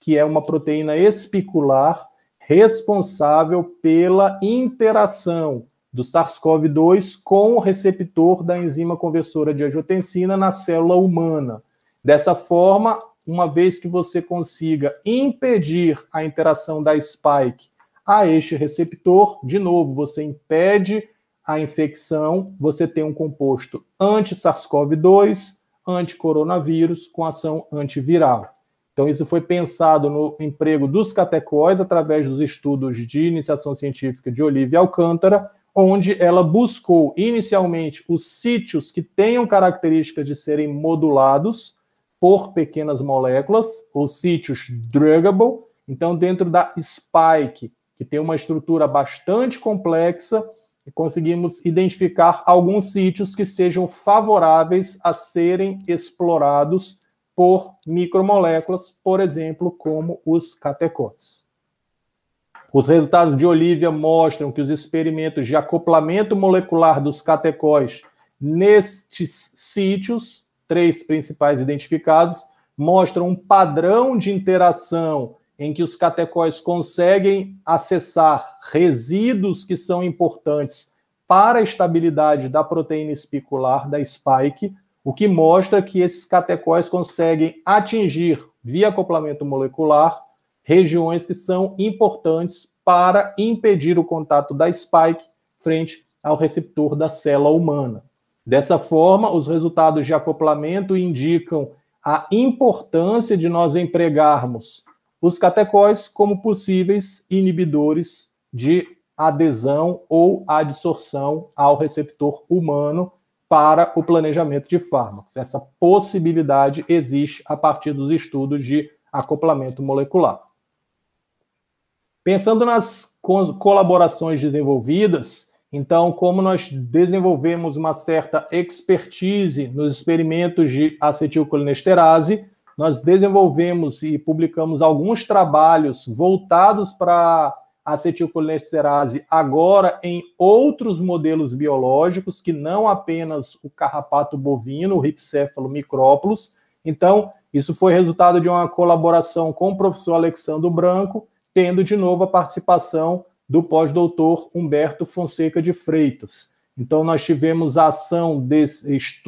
que é uma proteína espicular responsável pela interação do SARS-CoV-2 com o receptor da enzima conversora de angiotensina na célula humana. Dessa forma, uma vez que você consiga impedir a interação da spike a este receptor, de novo, você impede a infecção, você tem um composto anti-SARS-CoV-2, anti-coronavírus, com ação antiviral. Então, isso foi pensado no emprego dos catecóis através dos estudos de iniciação científica de Olivia Alcântara, onde ela buscou, inicialmente, os sítios que tenham características de serem modulados por pequenas moléculas, os sítios druggable. Então, dentro da spike, que tem uma estrutura bastante complexa, conseguimos identificar alguns sítios que sejam favoráveis a serem explorados por micromoléculas, por exemplo, como os catecóis. Os resultados de Olivia mostram que os experimentos de acoplamento molecular dos catecóis nestes sítios, 3 principais identificados, mostram um padrão de interação em que os catecóis conseguem acessar resíduos que são importantes para a estabilidade da proteína espicular, da spike, o que mostra que esses catecóis conseguem atingir, via acoplamento molecular, regiões que são importantes para impedir o contato da spike frente ao receptor da célula humana. Dessa forma, os resultados de acoplamento indicam a importância de nós empregarmos os catecóis como possíveis inibidores de adesão ou adsorção ao receptor humano para o planejamento de fármacos. Essa possibilidade existe a partir dos estudos de acoplamento molecular. Pensando nas colaborações desenvolvidas, então, como nós desenvolvemos uma certa expertise nos experimentos de acetilcolinesterase, nós desenvolvemos e publicamos alguns trabalhos voltados para a acetilcolinesterase agora em outros modelos biológicos, que não apenas o carrapato bovino, o Rhipcephalus micrópolis. Então, isso foi resultado de uma colaboração com o professor Alexandre Branco, tendo de novo a participação do pós-doutor Humberto Fonseca de Freitas. Então, nós tivemos a ação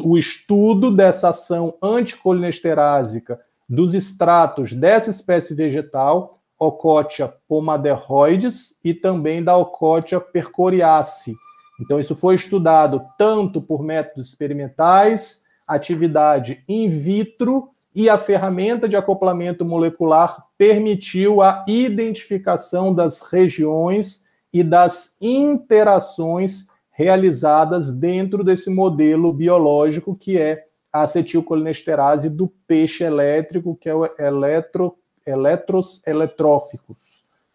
o estudo dessa ação anticolinesterásica dos extratos dessa espécie vegetal, Ocotia pomaderoides, e também da Ocotia percoriaceae. Então, isso foi estudado tanto por métodos experimentais, atividade in vitro, e a ferramenta de acoplamento molecular permitiu a identificação das regiões e das interações realizadas dentro desse modelo biológico, que é a acetilcolinesterase do peixe elétrico, que é o eletros eletróficos.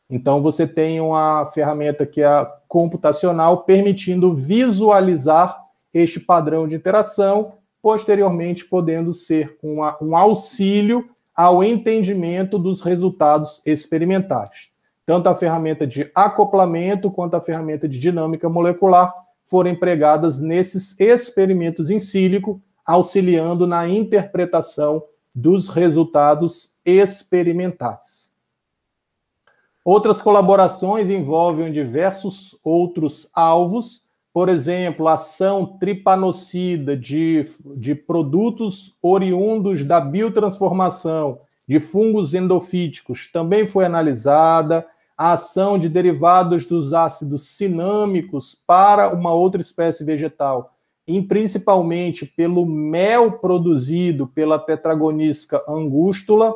Então, você tem uma ferramenta que é computacional, permitindo visualizar este padrão de interação, posteriormente podendo ser um auxílio ao entendimento dos resultados experimentais. Tanto a ferramenta de acoplamento quanto a ferramenta de dinâmica molecular foram empregadas nesses experimentos in silico, auxiliando na interpretação dos resultados experimentais. Outras colaborações envolvem diversos outros alvos, por exemplo, a ação tripanocida de produtos oriundos da biotransformação de fungos endofíticos também foi analisada, a ação de derivados dos ácidos cinâmicos para uma outra espécie vegetal, e principalmente pelo mel produzido pela tetragonisca angústula,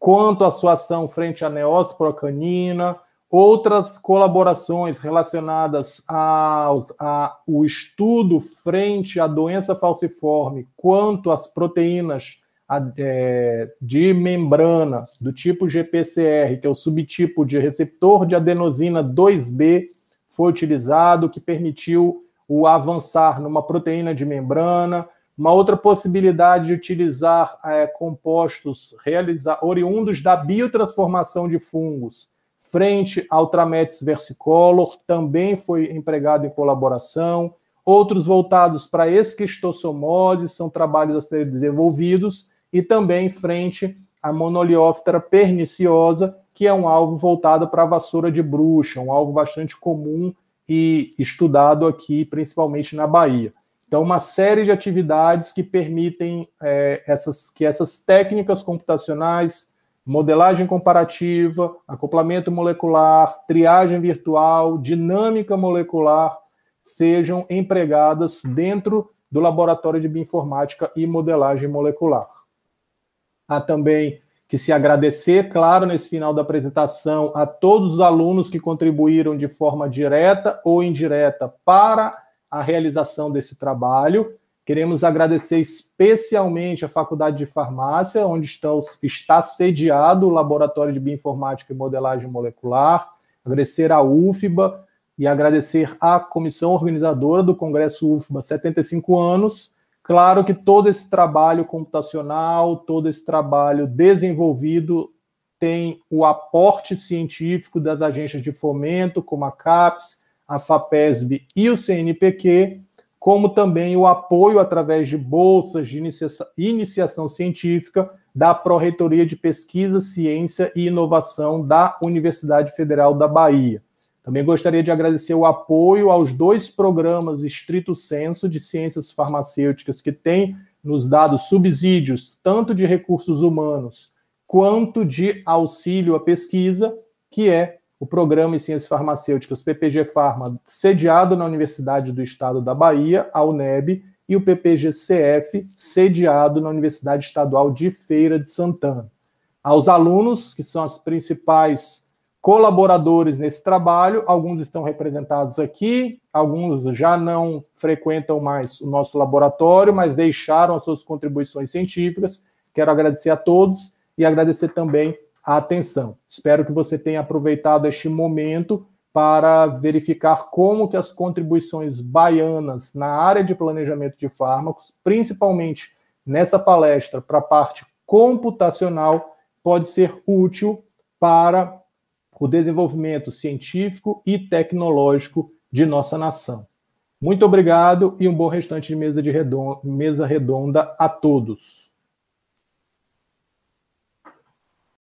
quanto à sua ação frente à neosprocanina, outras colaborações relacionadas ao estudo frente à doença falciforme, quanto às proteínas de membrana do tipo GPCR, que é o subtipo de receptor de adenosina 2B, foi utilizado, que permitiu o avançar numa proteína de membrana. Uma outra possibilidade de utilizar compostos oriundos da biotransformação de fungos frente ao Trametes versicolor, também foi empregado em colaboração. Outros voltados para esquistossomose, são trabalhos a serem desenvolvidos, e também frente à Monolióptera perniciosa, que é um alvo voltado para a vassoura de bruxa, um alvo bastante comum e estudado aqui, principalmente na Bahia. Então, uma série de atividades que permitem que essas técnicas computacionais, modelagem comparativa, acoplamento molecular, triagem virtual, dinâmica molecular, sejam empregadas dentro do laboratório de bioinformática e modelagem molecular. Há também que se agradecer, claro, nesse final da apresentação, a todos os alunos que contribuíram de forma direta ou indireta para a realização desse trabalho. Queremos agradecer especialmente a Faculdade de Farmácia, onde está sediado o Laboratório de Bioinformática e Modelagem Molecular, agradecer à UFBA e agradecer à comissão organizadora do Congresso UFBA 75 anos. Claro que todo esse trabalho computacional, todo esse trabalho desenvolvido tem o aporte científico das agências de fomento, como a CAPES, a FAPESB e o CNPq, como também o apoio através de bolsas de iniciação científica da Pró-Reitoria de Pesquisa, Ciência e Inovação da Universidade Federal da Bahia. Também gostaria de agradecer o apoio aos 2 programas estrito sensu de ciências farmacêuticas que têm nos dado subsídios, tanto de recursos humanos quanto de auxílio à pesquisa, que é o Programa em Ciências Farmacêuticas PPG Pharma, sediado na Universidade do Estado da Bahia, a UNEB, e o PPG-CF, sediado na Universidade Estadual de Feira de Santana. Aos alunos, que são os principais colaboradores nesse trabalho, alguns estão representados aqui, alguns já não frequentam mais o nosso laboratório, mas deixaram as suas contribuições científicas. Quero agradecer a todos e agradecer também a atenção. Espero que você tenha aproveitado este momento para verificar como que as contribuições baianas na área de planejamento de fármacos, principalmente nessa palestra para a parte computacional, pode ser útil para o desenvolvimento científico e tecnológico de nossa nação. Muito obrigado e um bom restante de mesa redonda a todos.